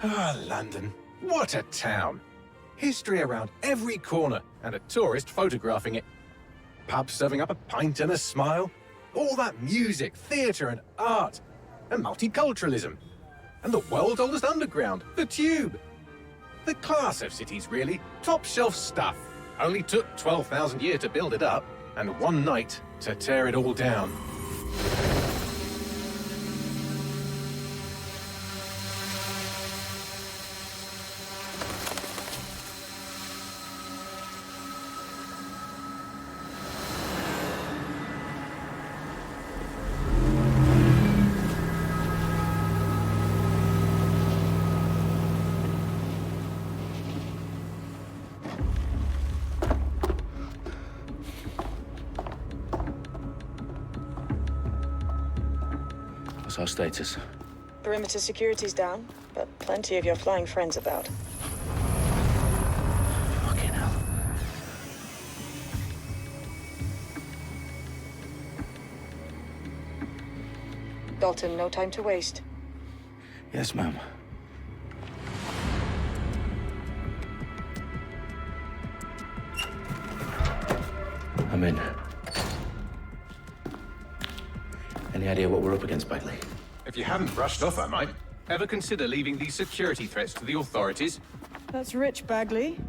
Ah, London. What a town. History around every corner, and a tourist photographing it. Pubs serving up a pint and a smile. All that music, theatre and art. And multiculturalism. And the world's oldest underground, the Tube. The class of cities, really. Top shelf stuff. Only took 12,000 years to build it up, and one night to tear it all down. What's our status? Perimeter security's down, but plenty of your flying friends about. Fucking hell. Dalton, no time to waste. Yes, ma'am. I'm in. Any idea what we're up against, Bagley? If you hadn't brushed off, I might. Ever consider leaving these security threats to the authorities? That's rich, Bagley.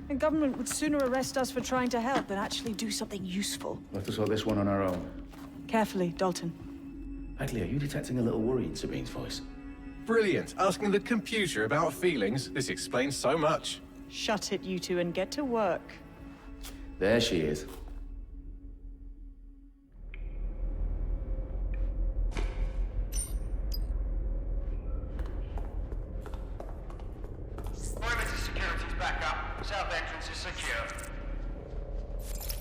The government would sooner arrest us for trying to help than actually do something useful. We'll have to sort this one on our own. Carefully, Dalton. Bagley, are you detecting a little worry in Sabine's voice? Brilliant. Asking the computer about feelings. This explains so much. Shut it, you two, and get to work. There she is. Perimeter security's back up. South entrance is secure.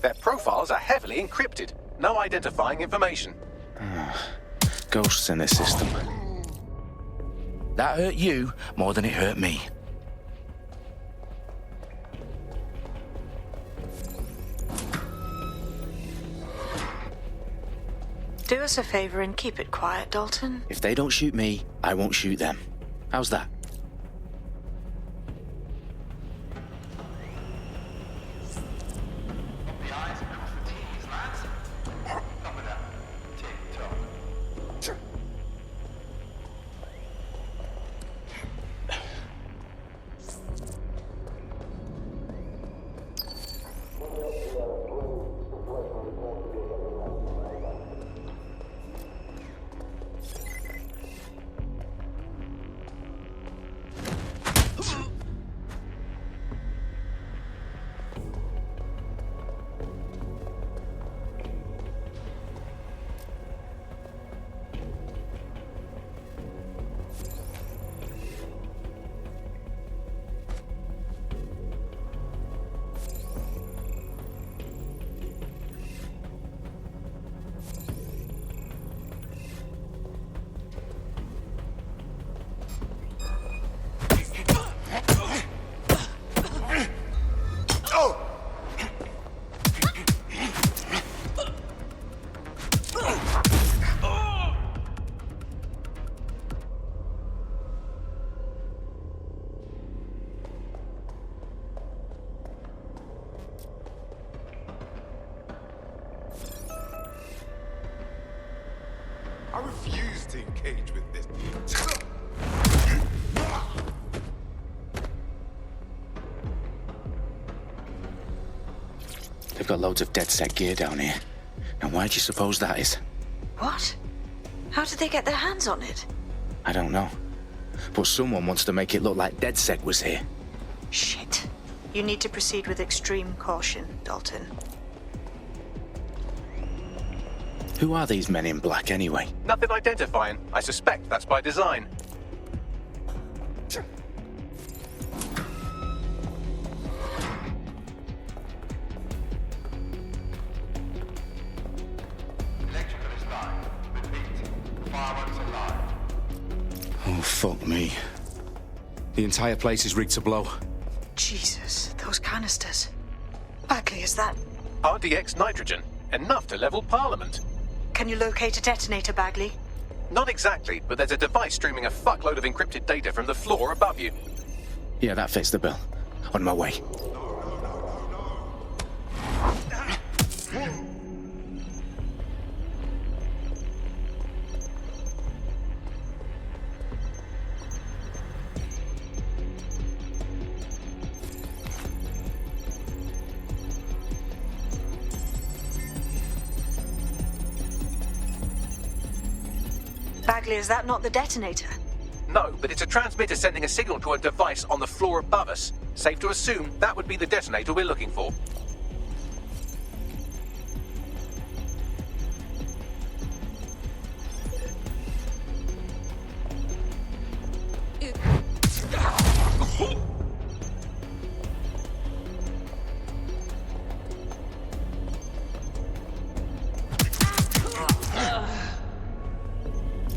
Their profiles are heavily encrypted. No identifying information. Ghosts in this system. That hurt you more than it hurt me. Do us a favor and keep it quiet, Dalton. If they don't shoot me, I won't shoot them. How's that? The eyes across the T's, lads. Copy that. Tick-tock. I refuse to engage with this. They've got loads of Dedsec gear down here. Now why do you suppose that is? What? How did they get their hands on it? I don't know. But someone wants to make it look like Dedsec was here. Shit. You need to proceed with extreme caution, Dalton. Who are these men in black anyway? Nothing identifying. I suspect that's by design. Electrical is live. Repeat. Fireworks are live. Oh, fuck me. The entire place is rigged to blow. Jesus, those canisters. Bagley, is that... RDX nitrogen. Enough to level Parliament. Can you locate a detonator, Bagley? Not exactly, but there's a device streaming a fuckload of encrypted data from the floor above you. Yeah, that fits the bill. On my way. Bagley, is that not the detonator? No, but it's a transmitter sending a signal to a device on the floor above us. Safe to assume that would be the detonator we're looking for.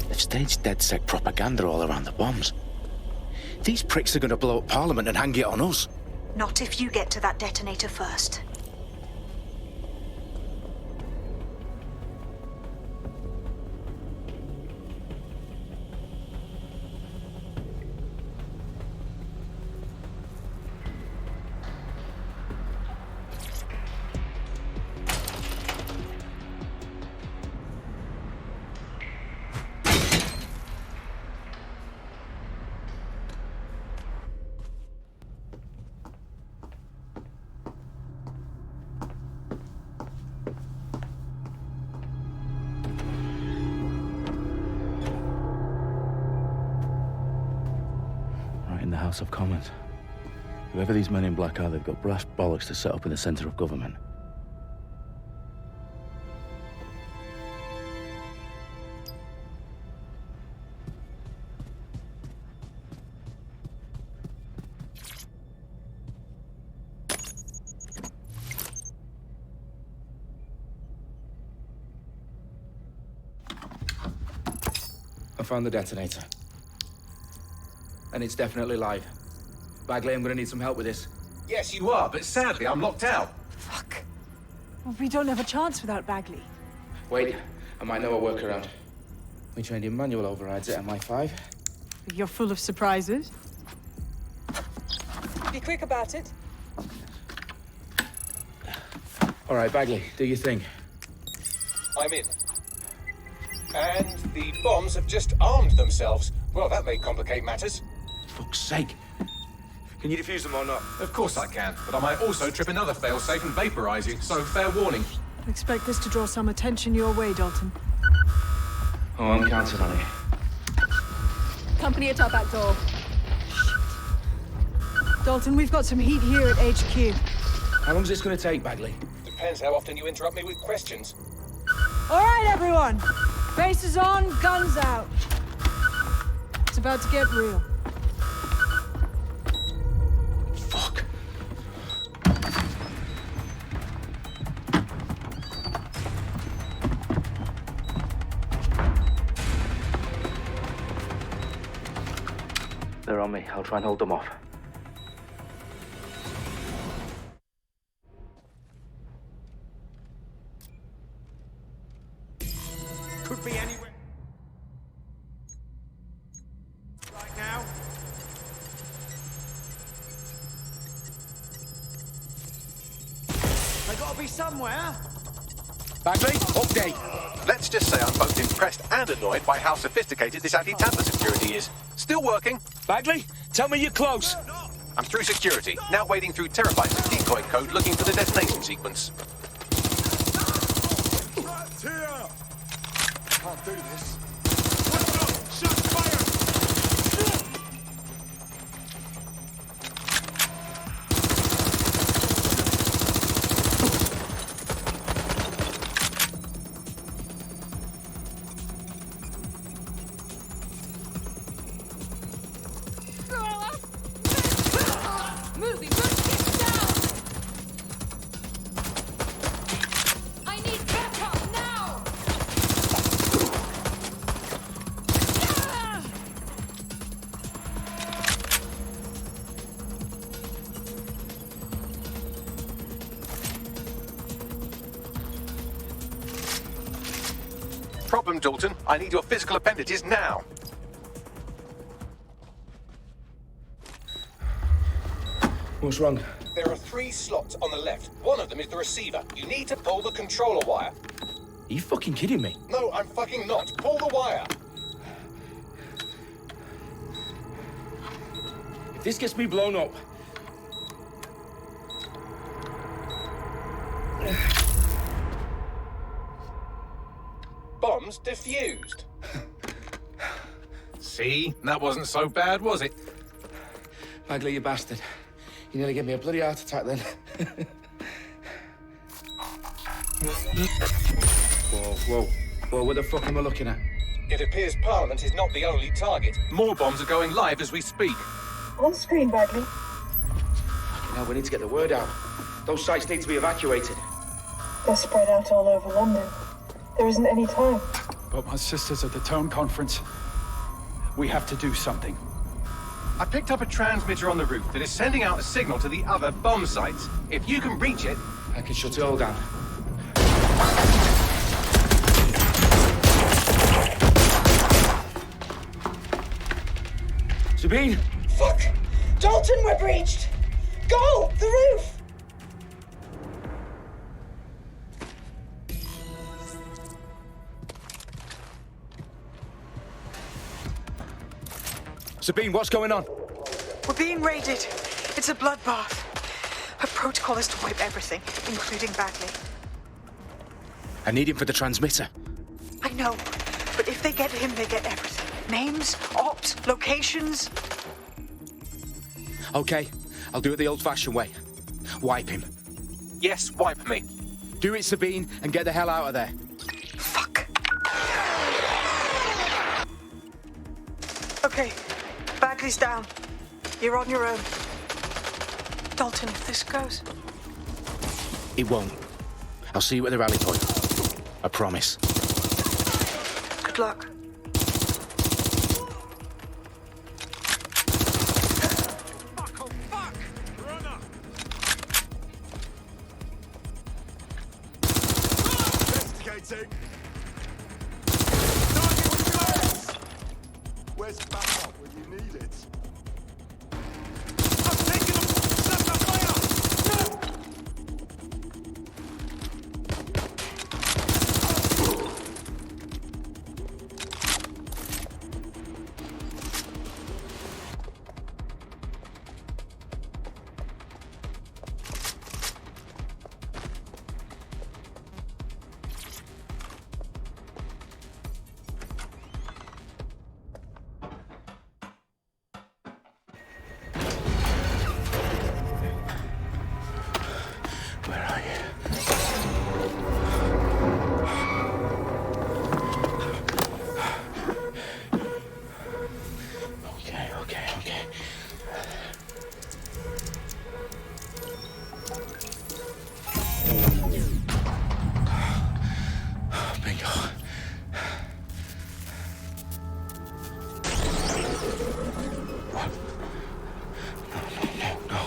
They've staged Dedsec propaganda all around the bombs. These pricks are going to blow up Parliament and hang it on us. Not if you get to that detonator first. In the House of Commons. Whoever these men in black are, they've got brass bollocks to set up in the centre of government. I found the detonator. And it's definitely live. Bagley, I'm gonna need some help with this. Yes, you are, but sadly I'm locked out. Fuck. Well, we don't have a chance without Bagley. Wait, I might know a workaround. We trained in manual overrides at MI5. You're full of surprises. Be quick about it. All right, Bagley, do your thing. I'm in. And the bombs have just armed themselves. Well, that may complicate matters. Fuck's sake. Can you defuse them or not? Of course I can, but I might also trip another failsafe and vaporize you, so fair warning. I expect this to draw some attention your way, Dalton. Oh, I'm counting on it. Company at our back door. Shit. Dalton, we've got some heat here at HQ. How long's this gonna take, Bagley? Depends how often you interrupt me with questions. All right, everyone. Faces on, guns out. It's about to get real. Fuck. They're on me. I'll try and hold them off. Could be anywhere. Right now. They gotta be somewhere. Bagley, update. Let's just say I'm both impressed and annoyed by how sophisticated this anti-tamper security is. Still working. Bagley, tell me you're close. I'm through security, now wading through terabytes of decoy code looking for the detonation sequence. Here. Can't do this. What's up? Shut fire! Moving, get down! I need backup now! problem, Dalton. I need your physical appendages now. What's wrong? There are 3 slots on the left. One of them is the receiver. You need to pull the controller wire. Are you fucking kidding me? No, I'm fucking not. Pull the wire. If this gets me blown up... Bombs defused. See? That wasn't so bad, was it? Bagley, you bastard. You nearly gave me a bloody heart attack then. Whoa, what the fuck am I looking at? It appears Parliament is not the only target. More bombs are going live as we speak. On screen, Bagley. Now we need to get the word out. Those sites need to be evacuated. They're spread out all over London. There isn't any time. But my sister's at the town conference. We have to do something. I picked up a transmitter on the roof that is sending out a signal to the other bomb sites. If you can reach it... I can shut it all down. Sabine! Fuck! Dalton, we're breached! Go! The roof! Sabine, what's going on? We're being raided. It's a bloodbath. Her protocol is to wipe everything, including Bagley. I need him for the transmitter. I know, but if they get him, they get everything. Names, ops, locations. Okay, I'll do it the old-fashioned way. Wipe him. Yes, wipe me. Do it, Sabine, and get the hell out of there. Fuck. Okay, Bagley's down. You're on your own. Dalton, if this goes... It won't. I'll see you at the rally point. I promise. Good luck. Investigating. Target close. Where's backup when you need it? I've taken a fire! Where are you? Okay. Bingo. No.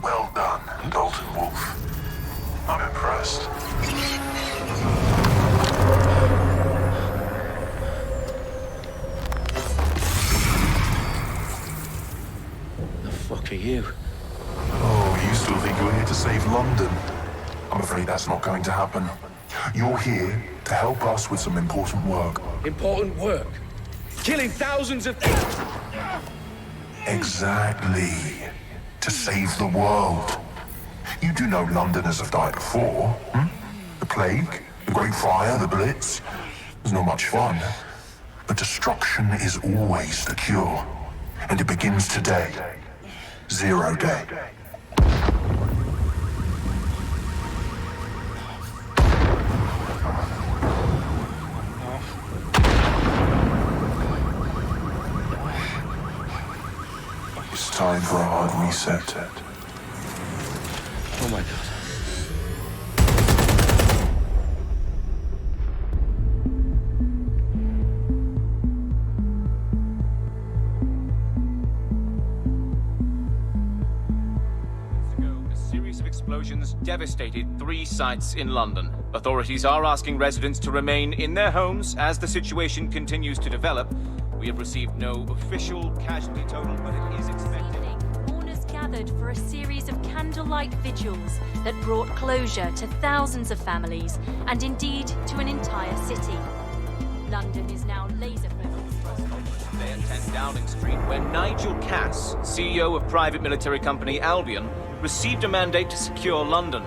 Well done, Dalton Wolf. I'm impressed. The fuck are you? Oh, you still think you're here to save London? I'm afraid that's not going to happen. You're here to help us with some important work. Important work. Killing thousands of... Exactly. To save the world. You do know Londoners have died before, hmm? The plague, the Great Fire, the Blitz. It's not much fun. But destruction is always the cure. And it begins today. 0 day. It's time for a hard reset. Oh my god. A series of explosions devastated 3 sites in London. Authorities are asking residents to remain in their homes as the situation continues to develop. We have received no official casualty total, but it is expected. Mourners gathered for a series of candlelight vigils that brought closure to thousands of families and indeed to an entire city. London is now laser-focused. They at 10 Downing Street, where Nigel Cass, CEO of private military company Albion, received a mandate to secure London.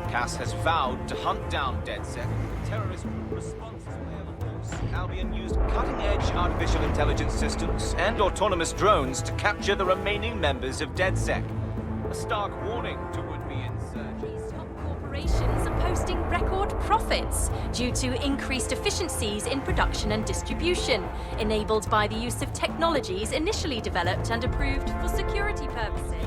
Cass has vowed to hunt down Dedsec, terrorist responses force. Albion used cutting-edge artificial intelligence systems and autonomous drones to capture the remaining members of Dedsec. A stark warning to would-be insurgents. These top corporations are posting record profits due to increased efficiencies in production and distribution, enabled by the use of technologies initially developed and approved for security purposes.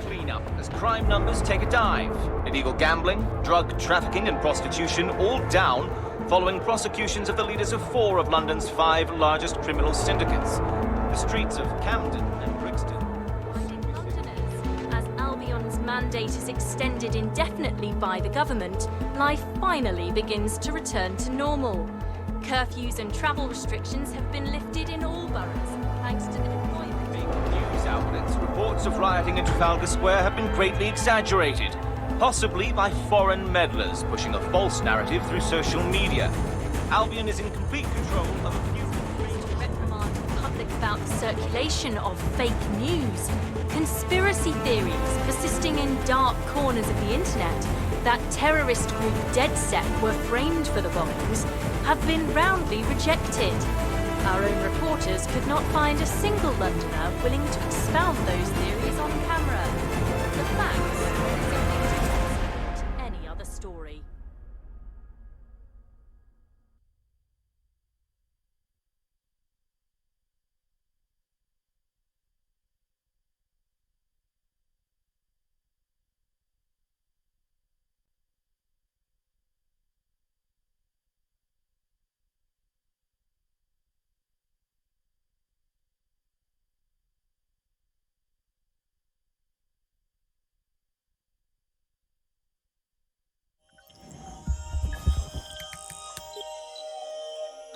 Cleanup as crime numbers take a dive. Illegal gambling, drug trafficking and prostitution all down following prosecutions of the leaders of 4 of London's 5 largest criminal syndicates. The streets of Camden and Brixton. Reminding Londoners, as Albion's mandate is extended indefinitely by the government, life finally begins to return to normal. Curfews and travel restrictions have been lifted in all boroughs, thanks to the deployment. News outlets, reports of rioting in Trafalgar Square have been greatly exaggerated, possibly by foreign meddlers pushing a false narrative through social media. Albion is in complete control of a few... reprimand the public about the circulation of fake news, conspiracy theories persisting in dark corners of the internet that terrorist group Dedsec were framed for the bombings have been roundly rejected. Our own reporters could not find a single Londoner willing to expound those theories on camera. The facts simply support any other story.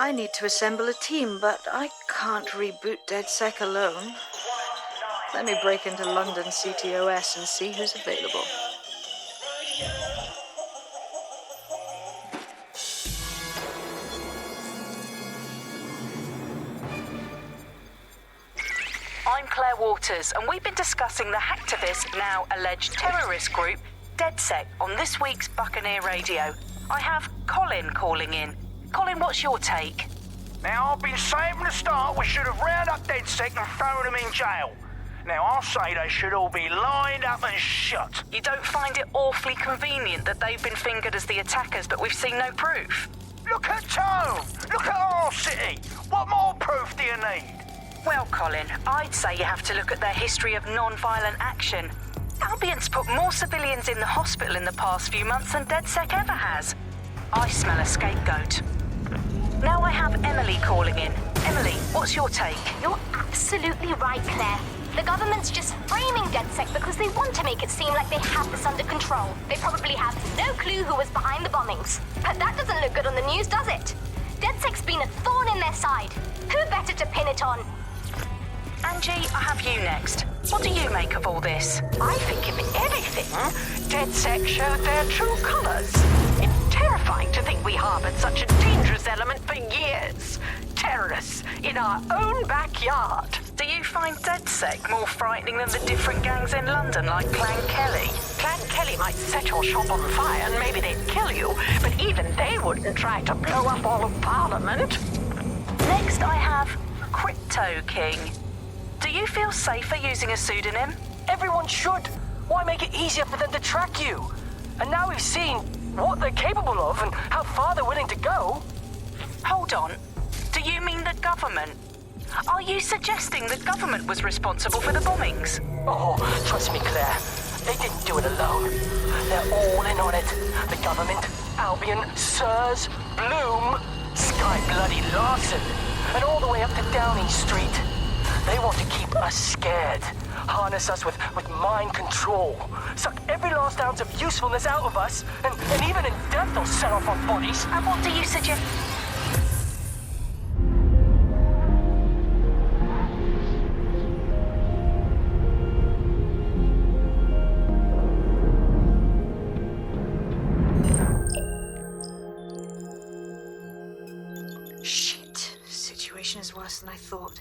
I need to assemble a team, but I can't reboot Dedsec alone. Let me break into London CTOS and see who's available. I'm Claire Waters, and we've been discussing the hacktivist, now alleged terrorist group, Dedsec, on this week's Buccaneer Radio. I have Colin calling in. Colin, what's your take? Now, I've been saying from the start we should have rounded up Dedsec and thrown them in jail. Now, I'll say they should all be lined up and shot. You don't find it awfully convenient that they've been fingered as the attackers, but we've seen no proof? Look at Tone! Look at our city! What more proof do you need? Well, Colin, I'd say you have to look at their history of non-violent action. Albion's put more civilians in the hospital in the past few months than Dedsec ever has. I smell a scapegoat. Now I have Emily calling in. Emily, what's your take? You're absolutely right, Claire. The government's just framing Dedsec because they want to make it seem like they have this under control. They probably have no clue who was behind the bombings. But that doesn't look good on the news, does it? Dedsec's been a thorn in their side. Who better to pin it on? Angie, I have you next. What do you make of all this? I think if anything, Dedsec showed their true colours. It's terrifying to think we harboured such a dangerous element for years. Terrorists in our own backyard. Do you find Dedsec more frightening than the different gangs in London, like Clan Kelly? Clan Kelly might set your shop on fire and maybe they'd kill you, but even they wouldn't try to blow up all of Parliament. Next I have Crypto King. Do you feel safer using a pseudonym? Everyone should. Why make it easier for them to track you? And now we've seen what they're capable of and how far they're willing to go. Hold on. Do you mean the government? Are you suggesting the government was responsible for the bombings? Oh, trust me, Claire. They didn't do it alone. They're all in on it. The government, Albion, Sirs, Bloom, Sky Bloody Larson, and all the way up to Downing Street. They want to keep us scared, harness us with mind control, suck every last ounce of usefulness out of us, and even in death they'll set off our bodies. And what do you suggest? Shit. Situation is worse than I thought.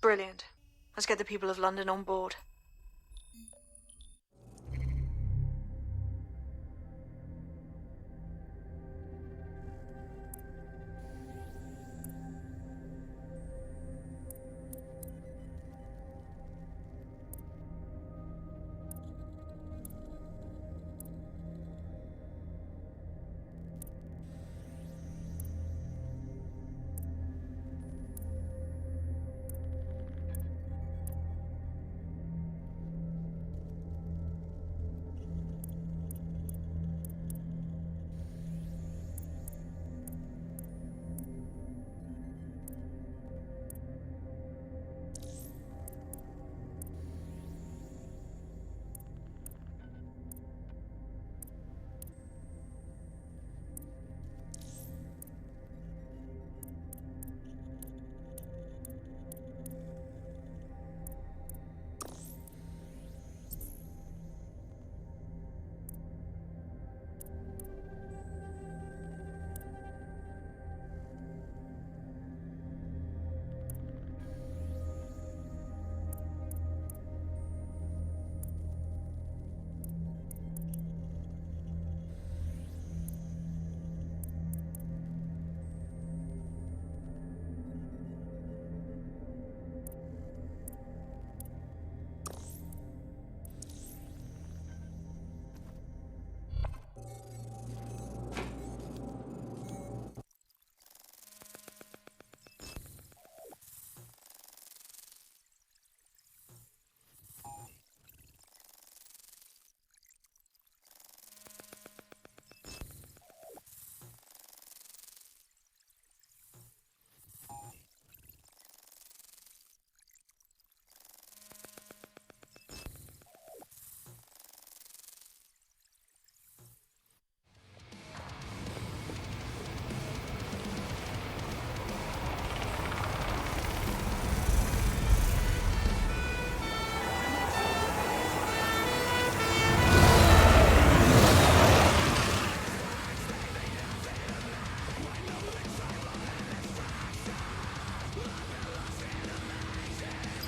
Brilliant. Let's get the people of London on board.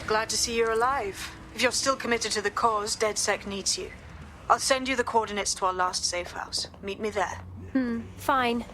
Glad to see you're alive. If you're still committed to the cause, Dedsec needs you. I'll send you the coordinates to our last safe house. Meet me there. Fine.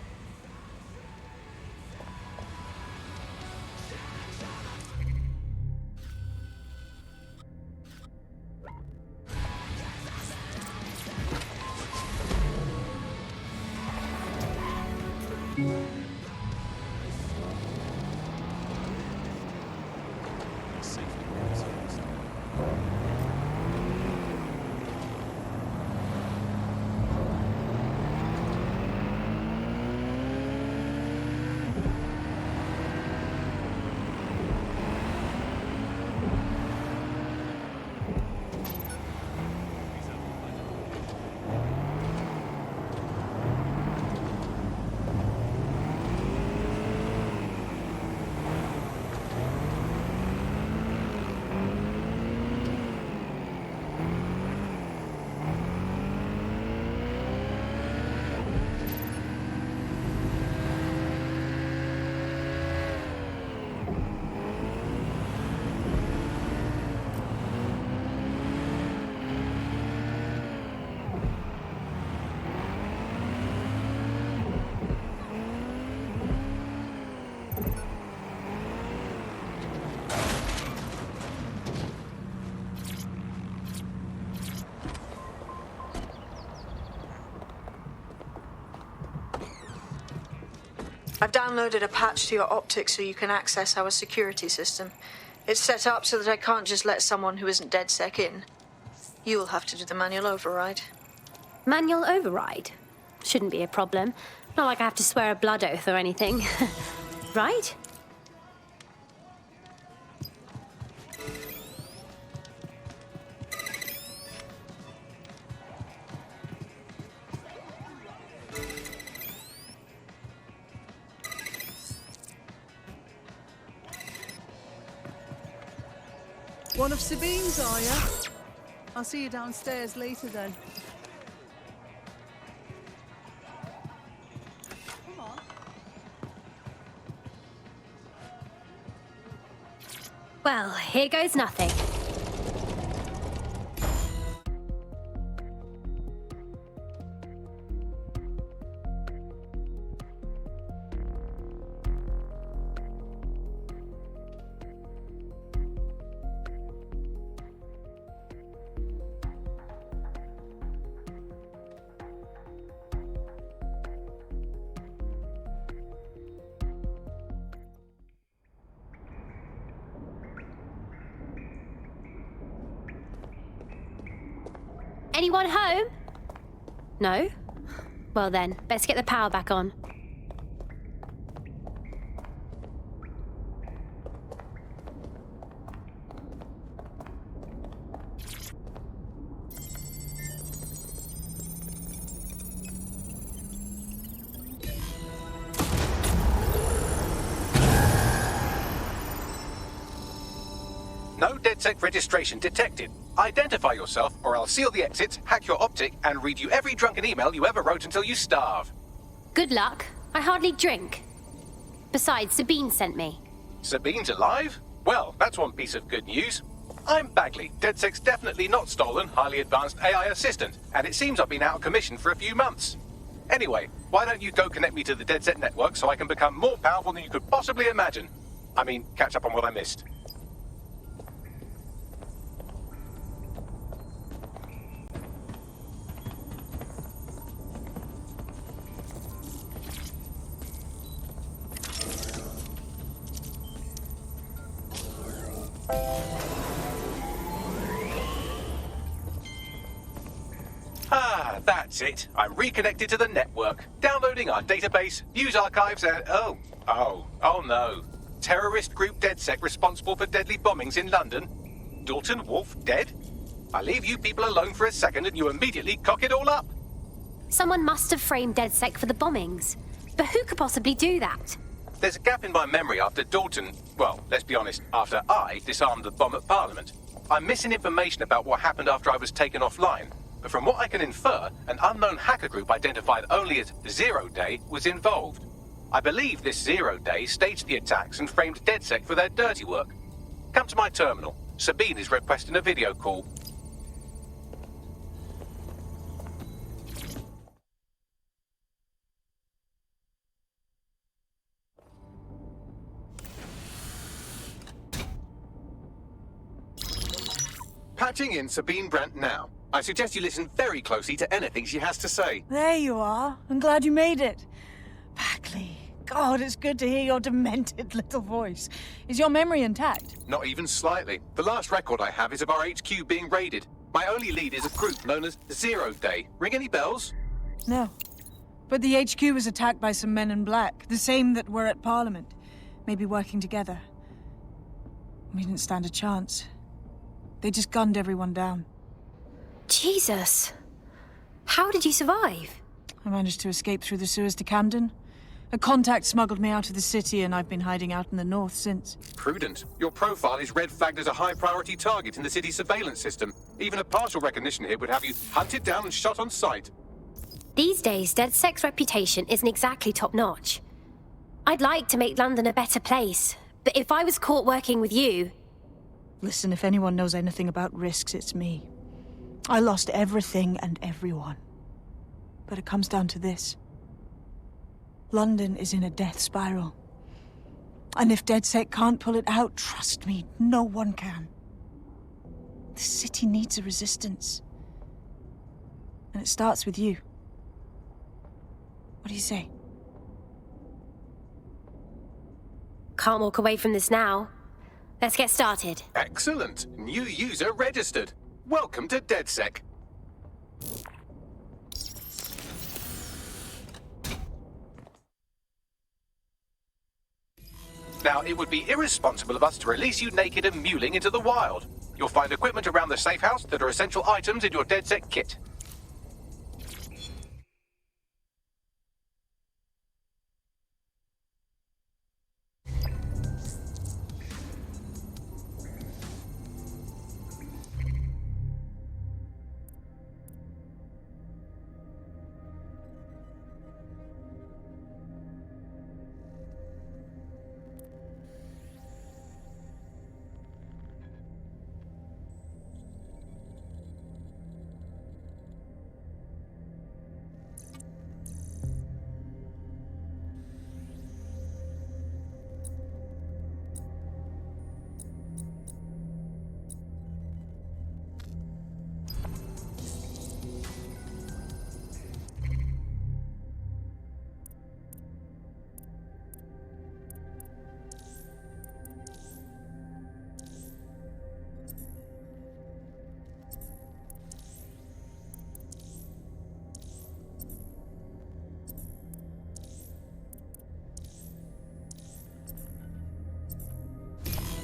I've downloaded a patch to your optics so you can access our security system. It's set up so that I can't just let someone who isn't Dedsec in. You'll have to do the manual override. Manual override? Shouldn't be a problem. Not like I have to swear a blood oath or anything. Right? One of Sabine's, are you? I'll see you downstairs later then. Come on. Well, here goes nothing. Anyone home? No? Well then, let's get the power back on. No Dedsec registration detected. Identify yourself, or I'll seal the exits, hack your optic, and read you every drunken email you ever wrote until you starve. Good luck. I hardly drink. Besides, Sabine sent me. Sabine's alive? Well, that's one piece of good news. I'm Bagley, Dedsec's definitely not stolen, highly advanced AI assistant, and it seems I've been out of commission for a few months. Anyway, why don't you go connect me to the Dedsec network so I can become more powerful than you could possibly imagine? I mean, catch up on what I missed. Ah, that's it. I'm reconnected to the network. Downloading our database, news archives, and oh no. Terrorist group Dedsec responsible for deadly bombings in London. Dalton Wolf dead? I leave you people alone for a second and you immediately cock it all up. Someone must have framed Dedsec for the bombings. But who could possibly do that? There's a gap in my memory after Dalton, well, let's be honest, after I disarmed the bomb at Parliament. I'm missing information about what happened after I was taken offline. But from what I can infer, an unknown hacker group identified only as Zero Day was involved. I believe this Zero Day staged the attacks and framed Dedsec for their dirty work. Come to my terminal. Sabine is requesting a video call. Patching in Sabine Brandt now. I suggest you listen very closely to anything she has to say. There you are. I'm glad you made it. Bagley. God, it's good to hear your demented little voice. Is your memory intact? Not even slightly. The last record I have is of our HQ being raided. My only lead is a group known as Zero Day. Ring any bells? No. But the HQ was attacked by some men in black, the same that were at Parliament. Maybe working together. We didn't stand a chance. They just gunned everyone down. Jesus. How did you survive? I managed to escape through the sewers to Camden. A contact smuggled me out of the city, and I've been hiding out in the north since. Prudent. Your profile is red flagged as a high-priority target in the city's surveillance system. Even a partial recognition hit would have you hunted down and shot on sight. These days, Dedsec's reputation isn't exactly top-notch. I'd like to make London a better place, but if I was caught working with you... Listen, if anyone knows anything about risks, it's me. I lost everything and everyone. But it comes down to this. London is in a death spiral. And if Dedsec can't pull it out, trust me, no one can. The city needs a resistance. And it starts with you. What do you say? Can't walk away from this now. Let's get started. Excellent. New user registered. Welcome to Dedsec. Now, it would be irresponsible of us to release you naked and mewling into the wild. You'll find equipment around the safe house that are essential items in your Dedsec kit.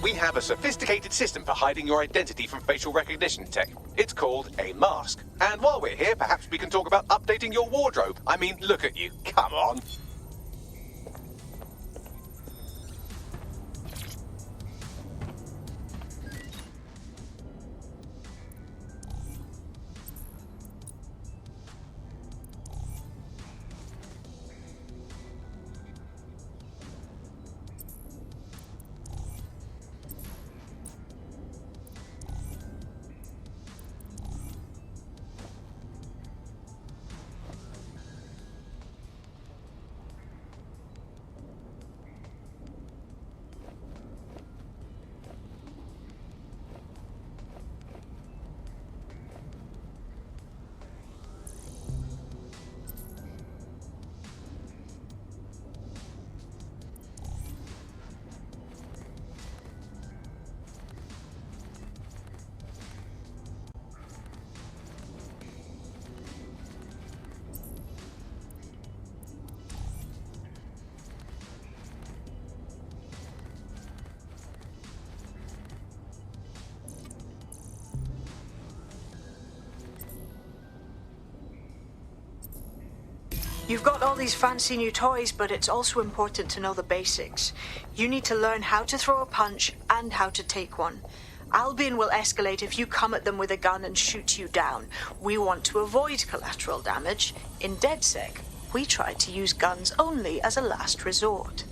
We have a sophisticated system for hiding your identity from facial recognition tech. It's called a mask. And while we're here, perhaps we can talk about updating your wardrobe. I mean, look at you. Come on. You've got all these fancy new toys, but it's also important to know the basics. You need to learn how to throw a punch and how to take one. Albion will escalate if you come at them with a gun and shoot you down. We want to avoid collateral damage. In Dedsec, we try to use guns only as a last resort.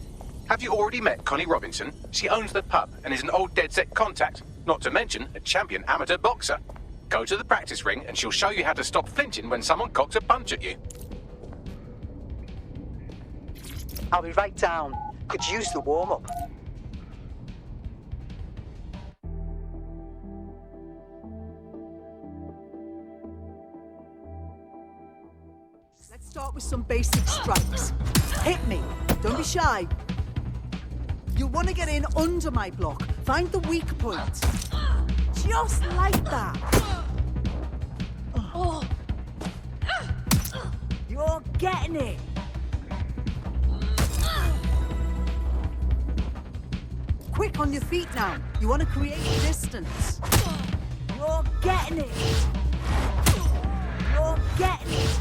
Have you already met Connie Robinson? She owns the pub and is an old Dedsec contact, not to mention a champion amateur boxer. Go to the practice ring and she'll show you how to stop flinching when someone cocks a punch at you. I'll be right down. Could use the warm-up. Let's start with some basic strikes. Hit me. Don't be shy. You'll want to get in under my block. Find the weak point. Just like that. You're getting it. Quick on your feet now. You want to create distance. You're getting it. You're getting it.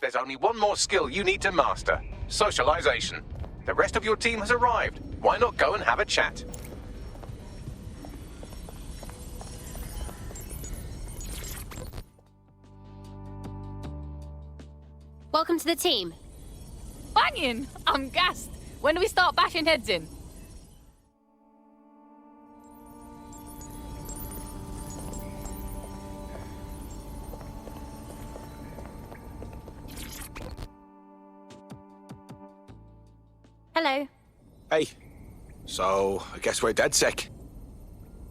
There's only one more skill you need to master: socialization. The rest of your team has arrived. Why not go and have a chat? Welcome to the team. Banging! I'm gassed. When do we start bashing heads in? Hello. Hey. So, I guess we're Dedsec.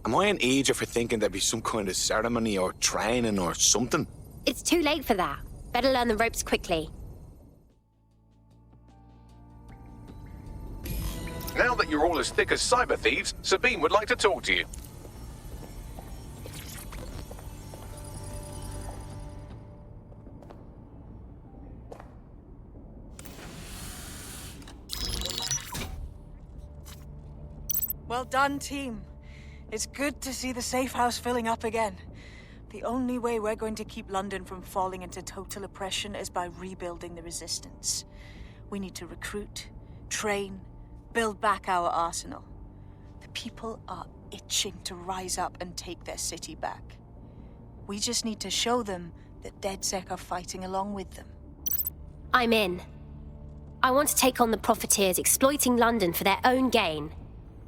Am I an idiot for thinking there'd be some kind of ceremony or training or something? It's too late for that. Better learn the ropes quickly. Now that you're all as thick as cyber thieves, Sabine would like to talk to you. Well done, team. It's good to see the safe house filling up again. The only way we're going to keep London from falling into total oppression is by rebuilding the resistance. We need to recruit, train, build back our arsenal. The people are itching to rise up and take their city back. We just need to show them that Dedsec are fighting along with them. I'm in. I want to take on the profiteers exploiting London for their own gain.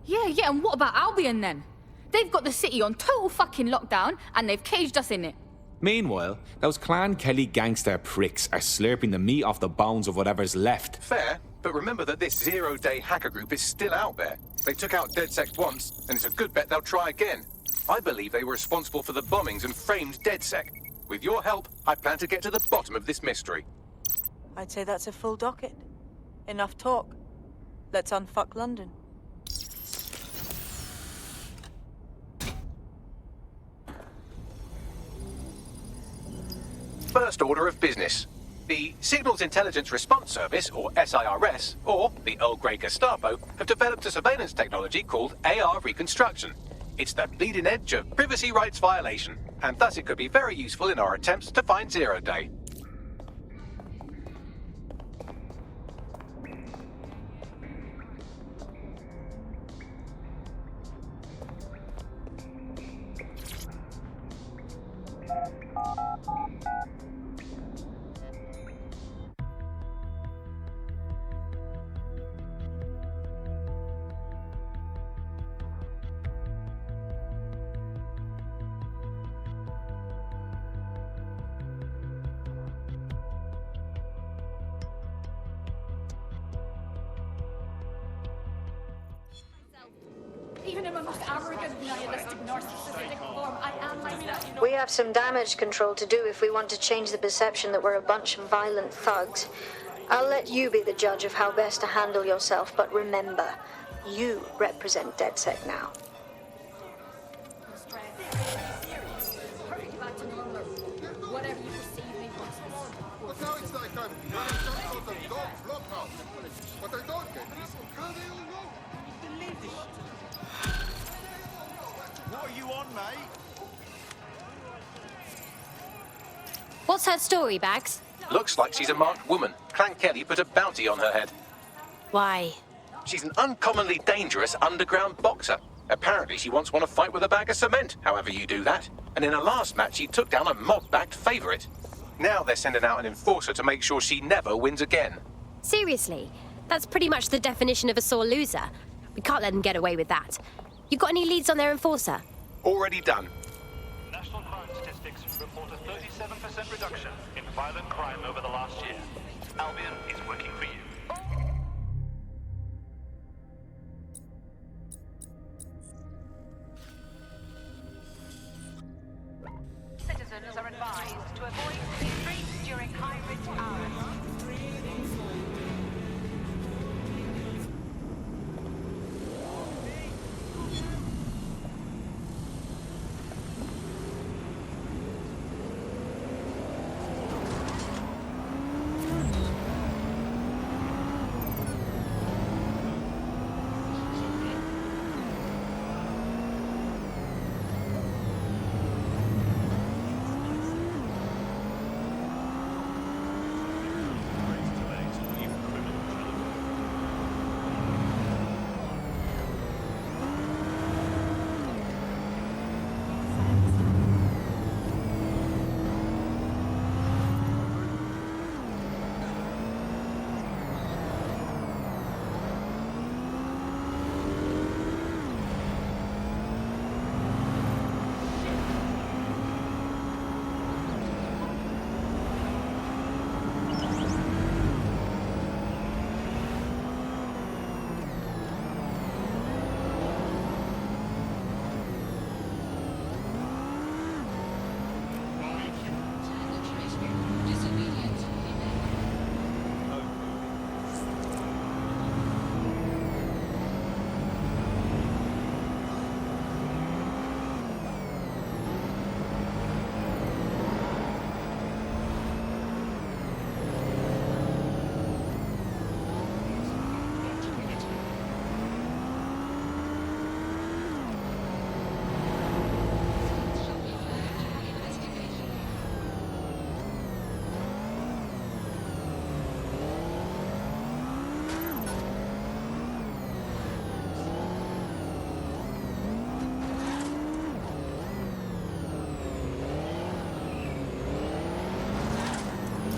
Yeah, and what about Albion then? They've got the city on total fucking lockdown, and they've caged us in it. Meanwhile, those Clan Kelly gangster pricks are slurping the meat off the bones of whatever's left. Fair, but remember that this zero-day hacker group is still out there. They took out Dedsec once, and it's a good bet they'll try again. I believe they were responsible for the bombings and framed Dedsec. With your help, I plan to get to the bottom of this mystery. I'd say that's a full docket. Enough talk. Let's unfuck London. First order of business. The Signals Intelligence Response Service, or SIRS, or the Earl Grey Gestapo, have developed a surveillance technology called AR Reconstruction. It's the bleeding edge of privacy rights violation, and thus it could be very useful in our attempts to find Zero Day. Even in my most arrogant, nihilistic, narcissistic form, I am myself. We have some damage control to do if we want to change the perception that we're a bunch of violent thugs. I'll let you be the judge of how best to handle yourself, but remember, you represent Dedsec now. Whatever you perceive me once was. But now it's like I'm running some sort of dog blockhouse. What I don't get is how they all know. Believe this shit. What are you on, mate? What's her story, Bags? Looks like she's a marked woman. Clan Kelly put a bounty on her head. Why? She's an uncommonly dangerous underground boxer. Apparently she once won a fight with a bag of cement, however you do that. And in her last match she took down a mob-backed favourite. Now they're sending out an enforcer to make sure she never wins again. Seriously? That's pretty much the definition of a sore loser. We can't let them get away with that. You got any leads on their enforcer? Already done. National crime statistics report a 37% reduction in violent crime over the last year. Albion is working for you. Citizens are advised to avoid the streets during high-risk hours.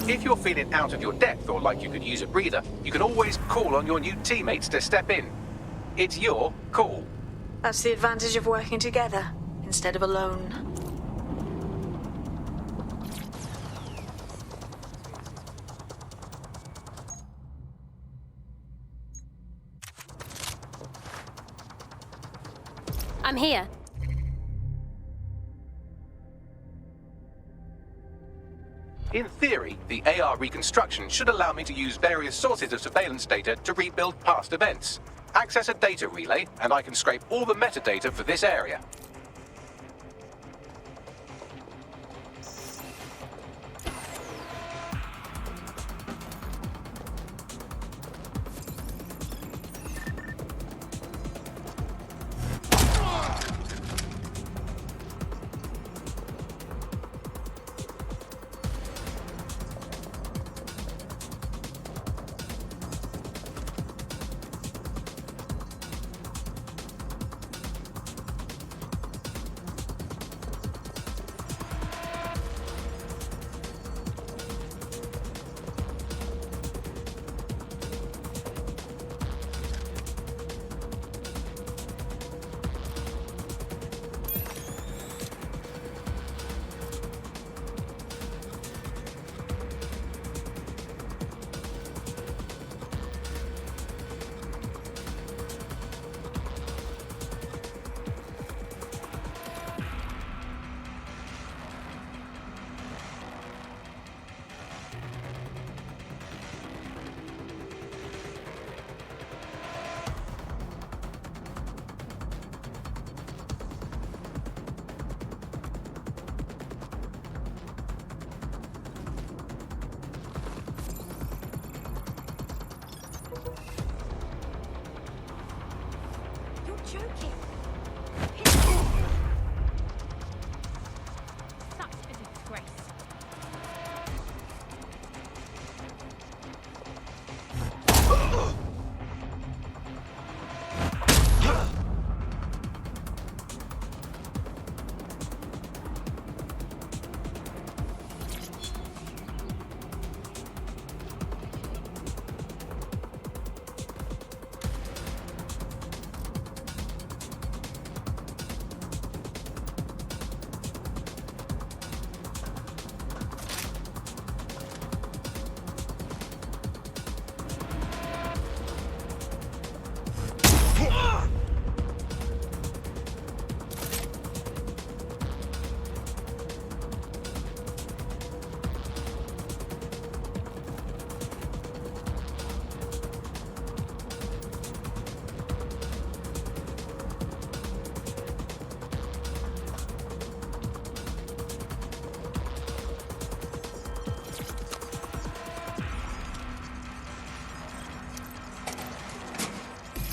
If you're feeling out of your depth or like you could use a breather, you can always call on your new teammates to step in. It's your call. That's the advantage of working together, instead of alone. I'm here. In theory, the AR reconstruction should allow me to use various sources of surveillance data to rebuild past events. Access a data relay, and I can scrape all the metadata for this area.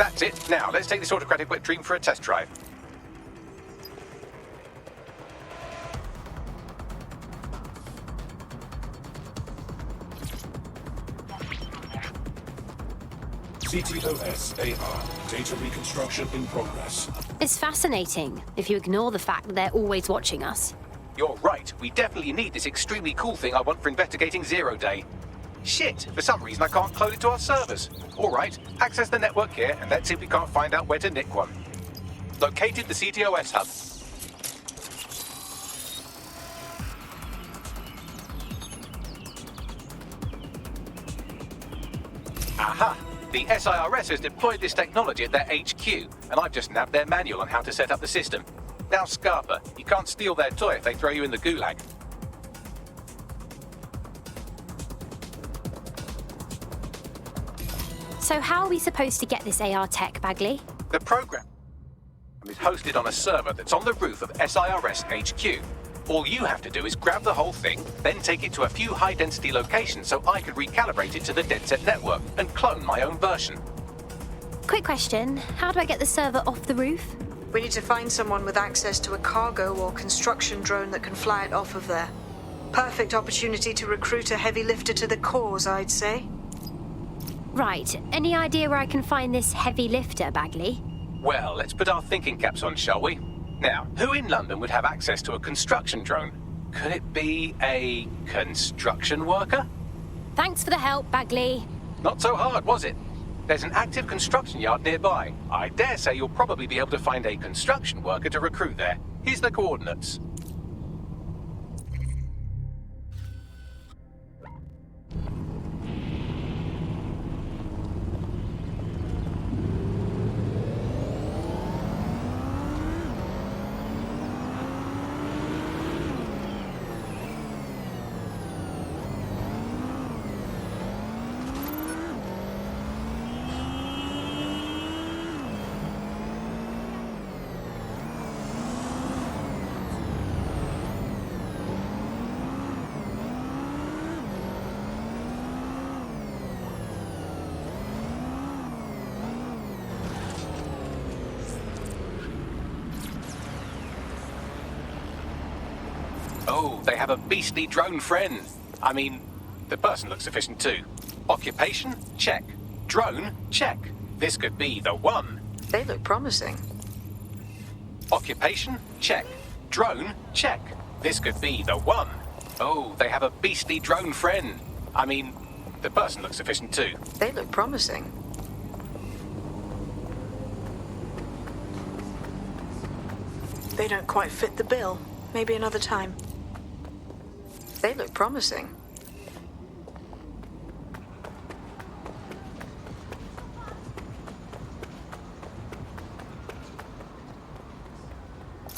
That's it. Now, let's take this autocratic wet dream for a test drive. CTOS AR. Data reconstruction in progress. It's fascinating, if you ignore the fact that they're always watching us. You're right. We definitely need this extremely cool thing I want for investigating Zero Day. Shit, for some reason I can't clone it to our servers. Alright, access the network here and let's see if we can't find out where to nick one. Located the CTOS hub. Aha! The SIRS has deployed this technology at their HQ, and I've just nabbed their manual on how to set up the system. Now, Scarpa, you can't steal their toy if they throw you in the gulag. So how are we supposed to get this AR tech, Bagley? The program is hosted on a server that's on the roof of SIRS HQ. All you have to do is grab the whole thing, then take it to a few high-density locations so I can recalibrate it to the Dedsec network and clone my own version. Quick question, how do I get the server off the roof? We need to find someone with access to a cargo or construction drone that can fly it off of there. Perfect opportunity to recruit a heavy lifter to the cause, I'd say. Right, any idea where I can find this heavy lifter, Bagley? Well, let's put our thinking caps on, shall we? Now, who in London would have access to a construction drone? Could it be a construction worker? Thanks for the help, Bagley. Not so hard, was it? There's an active construction yard nearby. I dare say you'll probably be able to find a construction worker to recruit there. Here's the coordinates. Oh, they have a beastly drone friend. I mean, the person looks sufficient too. Occupation? Check. Drone? Check. This could be the one. They look promising. Occupation? Check. Drone? Check. This could be the one. Oh, they have a beastly drone friend. I mean, the person looks sufficient too. They look promising. They don't quite fit the bill. Maybe another time. They look promising.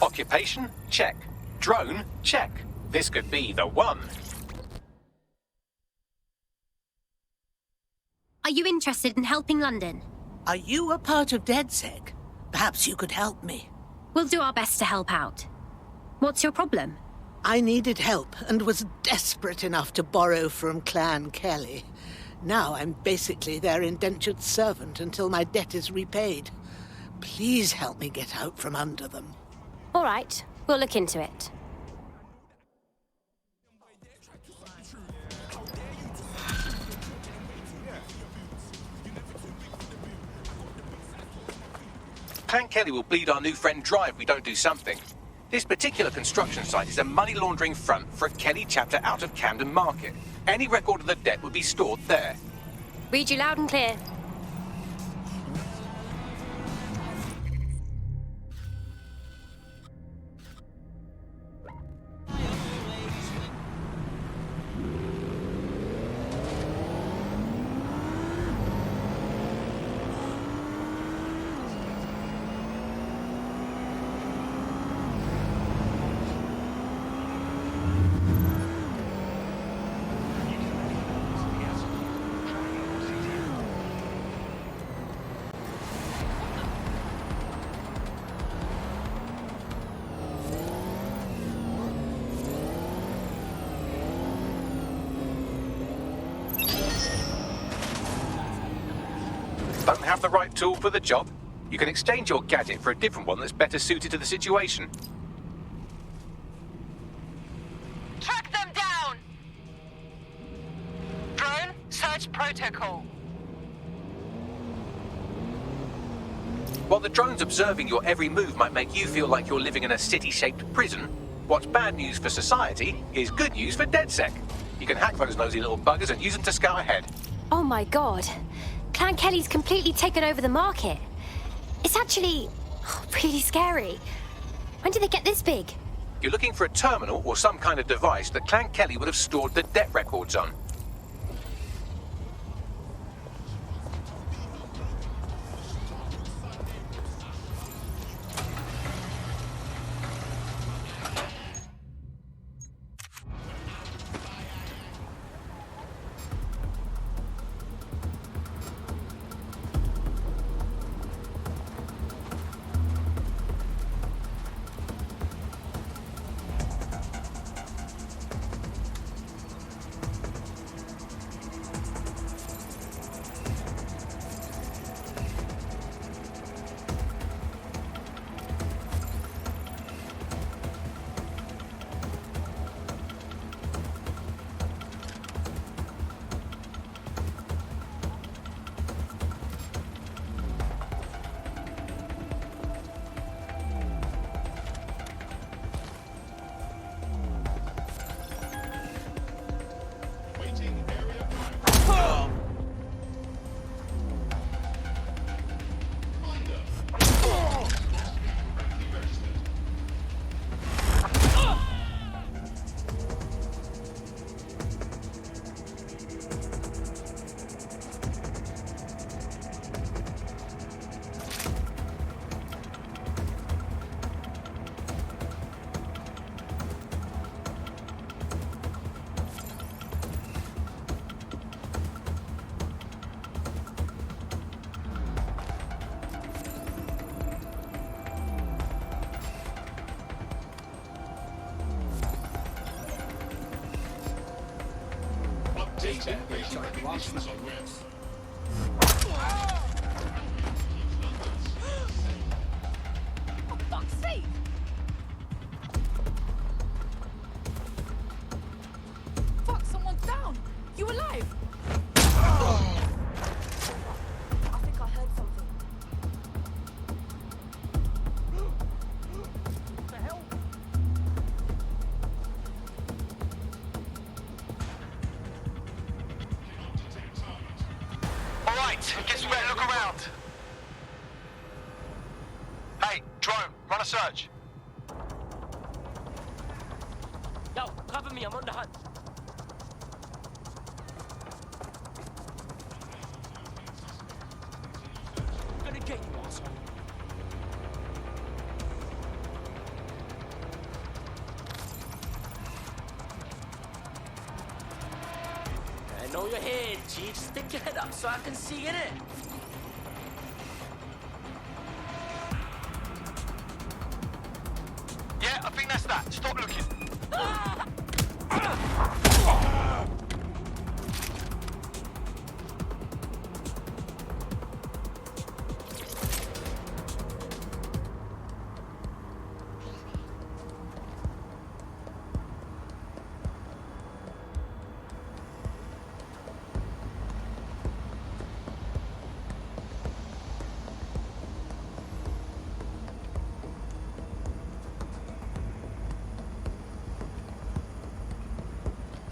Occupation? Check. Drone? Check. This could be the one. Are you interested in helping London? Are you a part of Dedsec? Perhaps you could help me. We'll do our best to help out. What's your problem? I needed help and was desperate enough to borrow from Clan Kelly. Now I'm basically their indentured servant until my debt is repaid. Please help me get out from under them. All right, we'll look into it. Clan Kelly will bleed our new friend dry if we don't do something. This particular construction site is a money laundering front for a Kelly chapter out of Camden Market. Any record of the debt would be stored there. Read you loud and clear. Don't have the right tool for the job? You can exchange your gadget for a different one that's better suited to the situation. Track them down! Drone, search protocol. While the drones observing your every move might make you feel like you're living in a city-shaped prison, what's bad news for society is good news for Dedsec. You can hack those nosy little buggers and use them to scout ahead. Oh my god. Clan Kelly's completely taken over the market. It's actually really scary. When did they get this big? You're looking for a terminal or some kind of device that Clan Kelly would have stored the debt records on. For fuck's sake! Fuck, someone's down! You alive? I think I heard something. What the hell? All right, get ready, look around. Hey, drone, run a search. Yo, cover me, I'm on the hunt. I'm gonna get you, asshole. I know you're here, G. Just stick your head up so I can see in it. Yeah, I think that's that. Stop looking.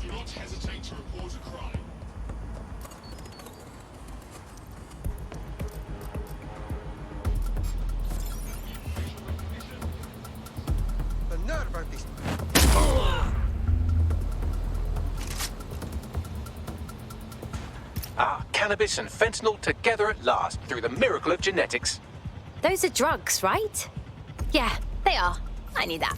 Do not hesitate to report a crime. The nerve of this. Cannabis and fentanyl together at last through the miracle of genetics. Those are drugs, right? Yeah, they are. I knew that.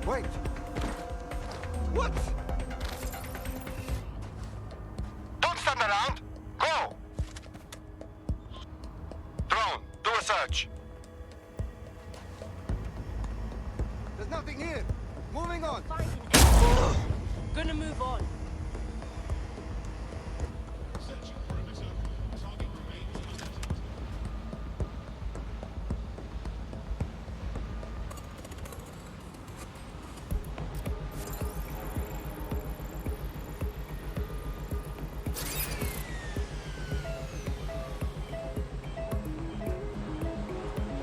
Wait. What? Don't stand around. Go. Drone, do a search. There's nothing here. Moving on. Gonna move on.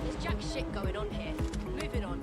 There's jack shit going on here. Moving on.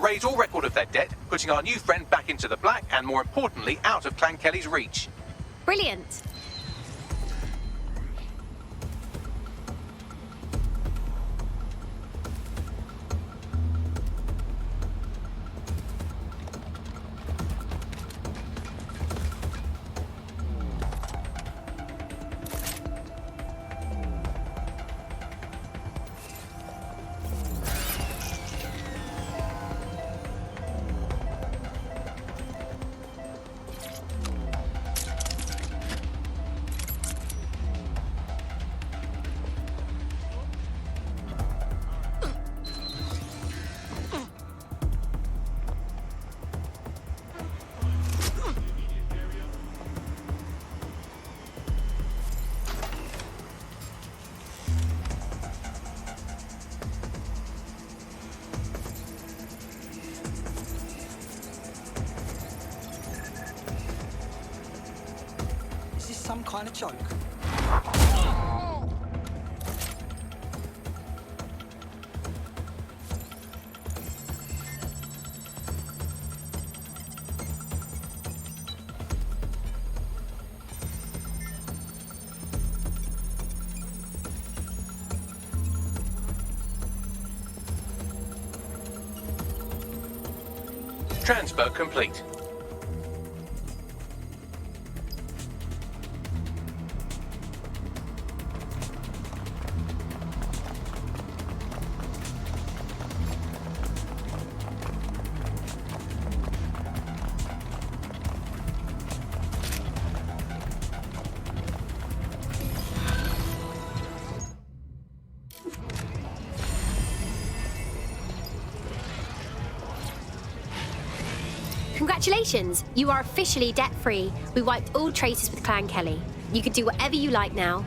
erase all record of their debt, putting our new friend back into the black and, more importantly, out of Clan Kelly's reach. Brilliant. Some kind of joke. Transfer complete. Congratulations, you are officially debt-free. We wiped all traces with Clan Kelly. You can do whatever you like now.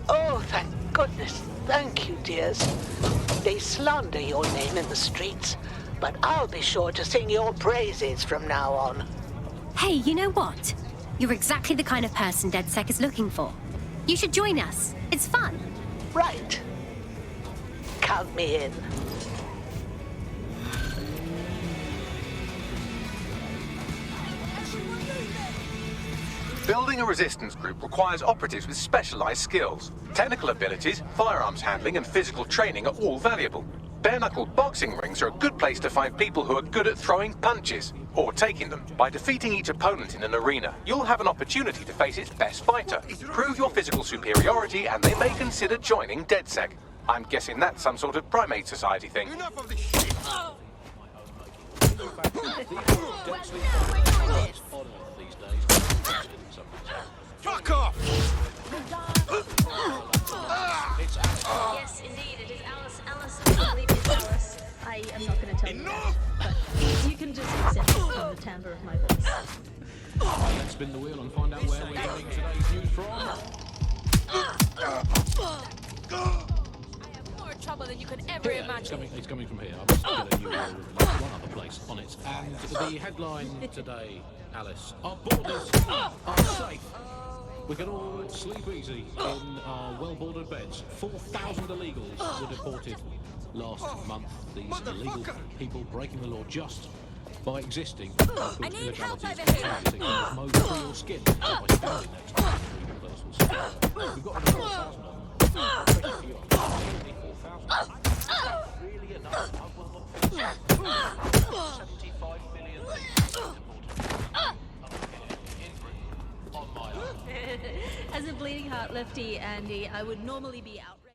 Oh, thank goodness. Thank you, dears. They slander your name in the streets, but I'll be sure to sing your praises from now on. Hey, you know what? You're exactly the kind of person Dedsec is looking for. You should join us. It's fun. Right. Count me in. Building a resistance group requires operatives with specialized skills. Technical abilities, firearms handling, and physical training are all valuable. Bare-knuckled boxing rings are a good place to find people who are good at throwing punches, or taking them. By defeating each opponent in an arena, you'll have an opportunity to face its best fighter. Prove your physical superiority, and they may consider joining Dedsec. I'm guessing that's some sort of primate society thing. Enough of this shit! Fuck off! Yes, indeed, it is Alice. Alice, I believe it's Alice. I am not going to tell you that, but you can just accept it from the timbre of my voice. Let's spin the wheel and find out where we're getting today's news from. More trouble than you could ever imagine. It's coming from here. I'm just getting you one other place on it. And the headline today, Alice, our borders are safe. We can all sleep easy in our well-bordered beds. 4,000 illegals were deported last month. These illegal people breaking the law just by existing. I need help over here. Mode through your skin by standing next to illegal persons. We've got another 4,000 of them. 4,000. Really enough. I will not 75 million deported. As a bleeding heart lefty, Andy, I would normally be outraged.